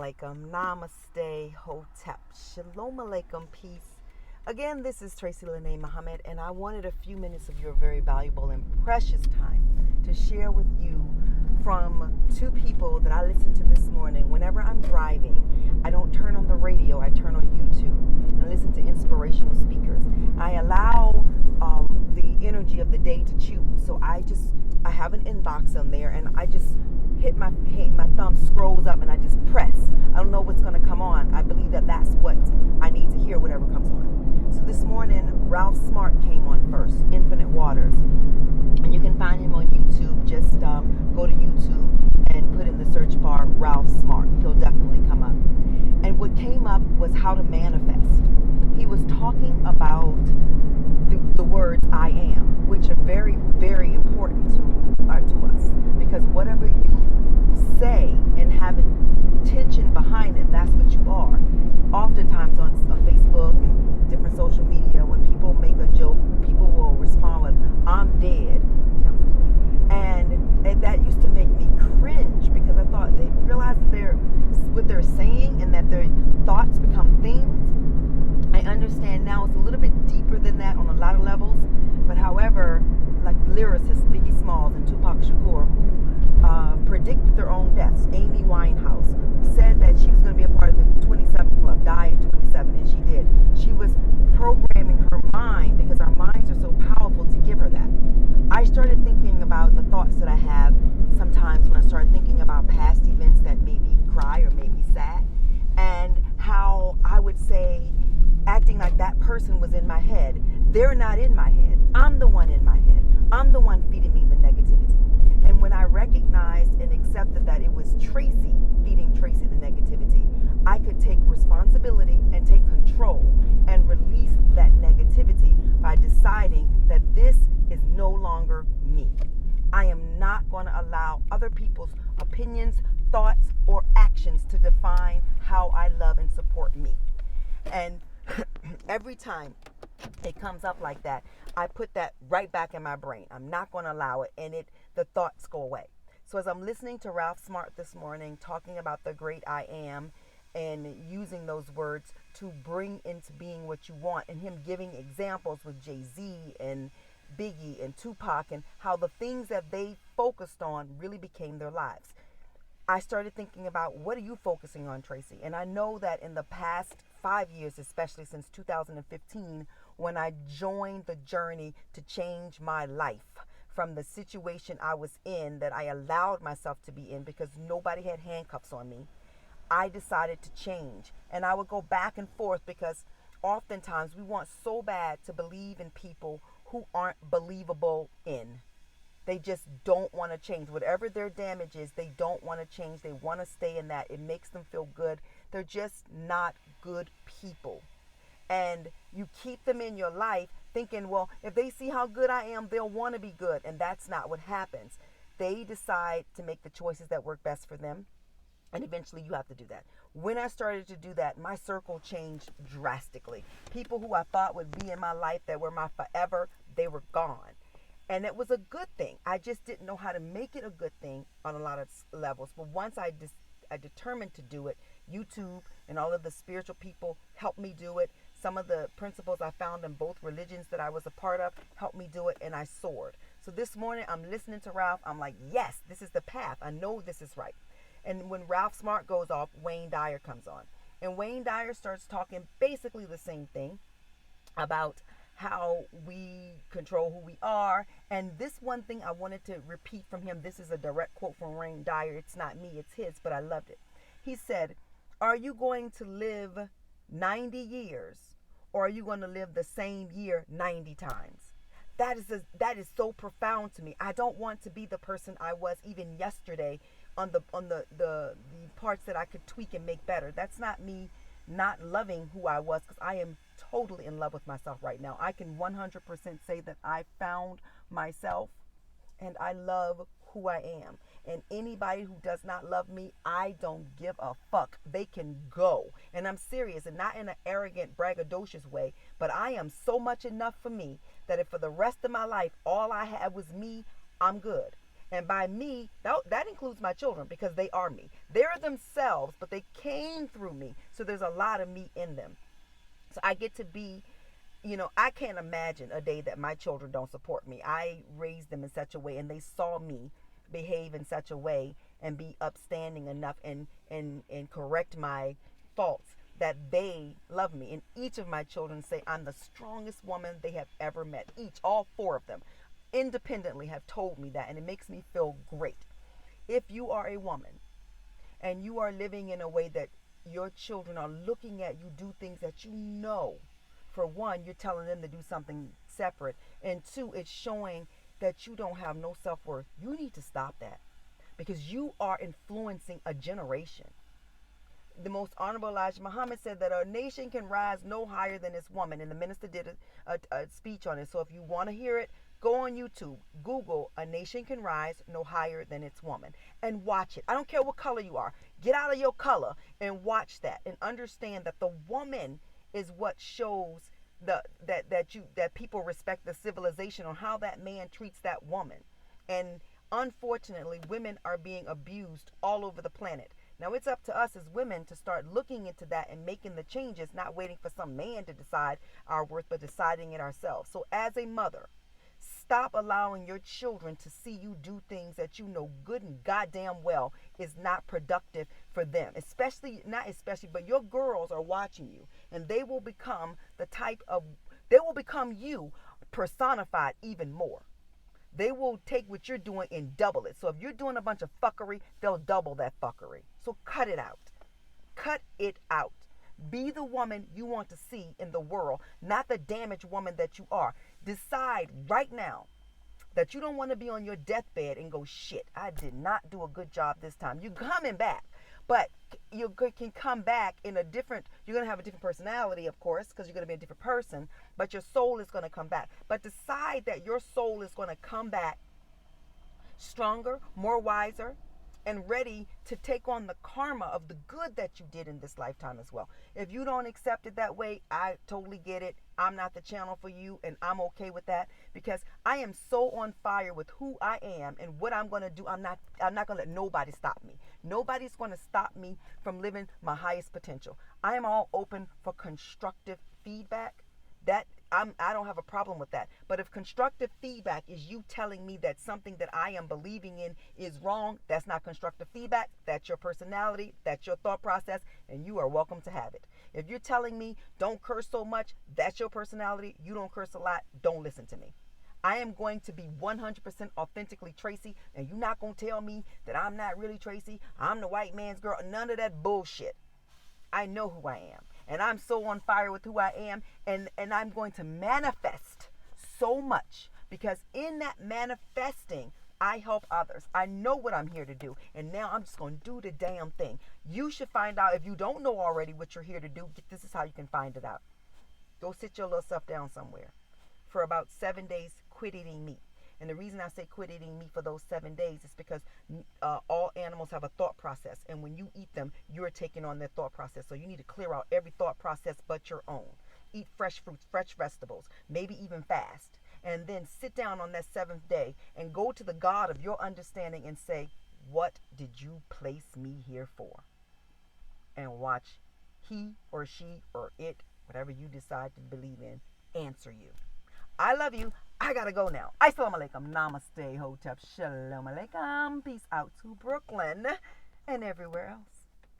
alaikum, namaste, hotep, shalom alaikum, peace. Again, this is Tracy Lene Muhammad, and I wanted a few minutes of your very valuable and precious time to share with you from two people that I listened to this morning. Whenever I'm driving, I don't turn on the radio, I turn on YouTube and listen to inspirational speakers. I allow the energy of the day to choose. So I have an inbox on there, and I just hit my thumb scrolls up, and I just press. I don't know what's going to come on. I believe that that's what I need to hear, whatever comes on. So this morning, Ralph Smart came on first, Infinite Waters. And you can find him on YouTube. Just go to YouTube and put in the search bar Ralph Smart. He'll definitely come up. And what came up was how to manifest. He was talking about the words I am, which are very, very important to us. Because whatever you say and have intention behind it, that's what you are. Oftentimes on Facebook and different social media, when people make a joke, people will respond with, I'm dead. And that used to make me cringe, because I thought they realized that what they're saying and that their thoughts become things. I understand now it's a little bit deeper than that on a lot of levels. But however, like lyricists Biggie Smalls and Tupac Shakur, who predicted their own deaths. Amy Winehouse said that she was going to be a part of the 27 Club, die at 27, and she did. She was programming her mind, because our minds are so powerful, to give her that. I started thinking about the thoughts that I have sometimes when I started thinking about past events that made me cry or made me sad, and how I would say, acting like that person was in my head. They're not in my head. I'm the one in my head. I'm the one feeding me the negativity. And when I recognized and accepted that it was Tracy feeding Tracy the negativity, I could take responsibility and take control and release that negativity by deciding that this is no longer me. I am not going to allow other people's opinions, thoughts, or actions to define how I love and support me. And every time it comes up like that, I put that right back in my brain. I'm not going to allow it, and the thoughts go away. So as I'm listening to Ralph Smart this morning talking about the great I am and using those words to bring into being what you want, and him giving examples with Jay-Z and Biggie and Tupac, and how the things that they focused on really became their lives, I started thinking about, what are you focusing on, Tracy? And I know that in the past 5 years, especially since 2015, when I joined the journey to change my life from the situation I was in, that I allowed myself to be in because nobody had handcuffs on me, I decided to change. And I would go back and forth, because oftentimes we want so bad to believe in people who aren't believable in. They just don't want to change. Whatever their damage is, they don't want to change. They want to stay in that. It makes them feel good. They're just not good people. And you keep them in your life thinking, well, if they see how good I am, they'll want to be good. And that's not what happens. They decide to make the choices that work best for them. And eventually you have to do that. When I started to do that, my circle changed drastically. People who I thought would be in my life, that were my forever, they were gone. And it was a good thing. I just didn't know how to make it a good thing on a lot of levels. But once I determined to do it, YouTube and all of the spiritual people helped me do it. Some of the principles I found in both religions that I was a part of helped me do it, and I soared. So this morning I'm listening to Ralph. I'm like, yes, this is the path. I know this is right. And when Ralph Smart goes off, Wayne Dyer comes on. And Wayne Dyer starts talking basically the same thing about how we control who we are. And this one thing I wanted to repeat from him. This is a direct quote from Wayne Dyer. It's not me, it's his, but I loved it. He said, are you going to live 90 years, or are you going to live the same year 90 times? That is so profound to me. I don't want to be the person I was even yesterday on the parts that I could tweak and make better. That's not me not loving who I was, because I am totally in love with myself right now. I can 100% say that I found myself, and I love who I am. And anybody who does not love me, I don't give a fuck. They can go. And I'm serious, and not in an arrogant, braggadocious way, but I am so much enough for me that if for the rest of my life all I had was me, I'm good. And by me, that includes my children because they are me. They're themselves, but they came through me. So there's a lot of me in them. So I get to be, I can't imagine a day that my children don't support me. I raised them in such a way, and they saw me behave in such a way and be upstanding enough and correct my faults that they love me. And each of my children say I'm the strongest woman they have ever met. All four of them independently have told me that, and it makes me feel great. If you are a woman and you are living in a way that your children are looking at you do things that for one, you're telling them to do something separate, and two, it's showing that you don't have no self-worth. You need to stop that because you are influencing a generation. The most honorable Elijah Muhammad said that a nation can rise no higher than its woman, and the minister did a speech on it. So if you want to hear it, go on YouTube, Google "A Nation Can Rise No Higher Than Its Woman" and watch it. I don't care what color you are. Get out of your color and watch that and understand that the woman is what shows that people respect the civilization on how that man treats that woman. And unfortunately, women are being abused all over the planet. Now it's up to us as women to start looking into that and making the changes, not waiting for some man to decide our worth, but deciding it ourselves. So as a mother, stop allowing your children to see you do things that you know good and goddamn well is not productive for them. But your girls are watching you, and they will become you personified even more. They will take what you're doing and double it. So if you're doing a bunch of fuckery, they'll double that fuckery. So cut it out. Cut it out. Be the woman you want to see in the world, not the damaged woman that you are. Decide right now that you don't want to be on your deathbed and go, shit, I did not do a good job this time. You're coming back. But you can come back you're going to have a different personality, of course, because you're going to be a different person, but your soul is going to come back. But decide that your soul is going to come back stronger, more wiser, and ready to take on the karma of the good that you did in this lifetime as well. If you don't accept it that way, I totally get it. I'm not the channel for you, and I'm okay with that because I am so on fire with who I am and what I'm going to do. I'm not going to let nobody stop me. Nobody's going to stop me from living my highest potential. I am all open for constructive feedback. I don't have a problem with that. But if constructive feedback is you telling me that something that I am believing in is wrong, that's not constructive feedback. That's your personality. That's your thought process. And you are welcome to have it. If you're telling me don't curse so much, that's your personality. You don't curse a lot. Don't listen to me. I am going to be 100% authentically Tracy. And you're not going to tell me that I'm not really Tracy. I'm the white man's girl. None of that bullshit. I know who I am. And I'm so on fire with who I am, and I'm going to manifest so much because in that manifesting, I help others. I know what I'm here to do, and now I'm just going to do the damn thing. You should find out, if you don't know already what you're here to do, this is how you can find it out. Go sit your little self down somewhere. For about 7 days, quit eating meat. And the reason I say quit eating meat for those 7 days is because all animals have a thought process. And when you eat them, you're taking on their thought process. So you need to clear out every thought process but your own. Eat fresh fruits, fresh vegetables, maybe even fast. And then sit down on that 7th day and go to the God of your understanding and say, what did you place me here for? And watch he or she or it, whatever you decide to believe in, answer you. I love you. I gotta go now. Assalamu alaikum. Namaste. Hotep. Shalom alaikum. Peace out to Brooklyn and everywhere else.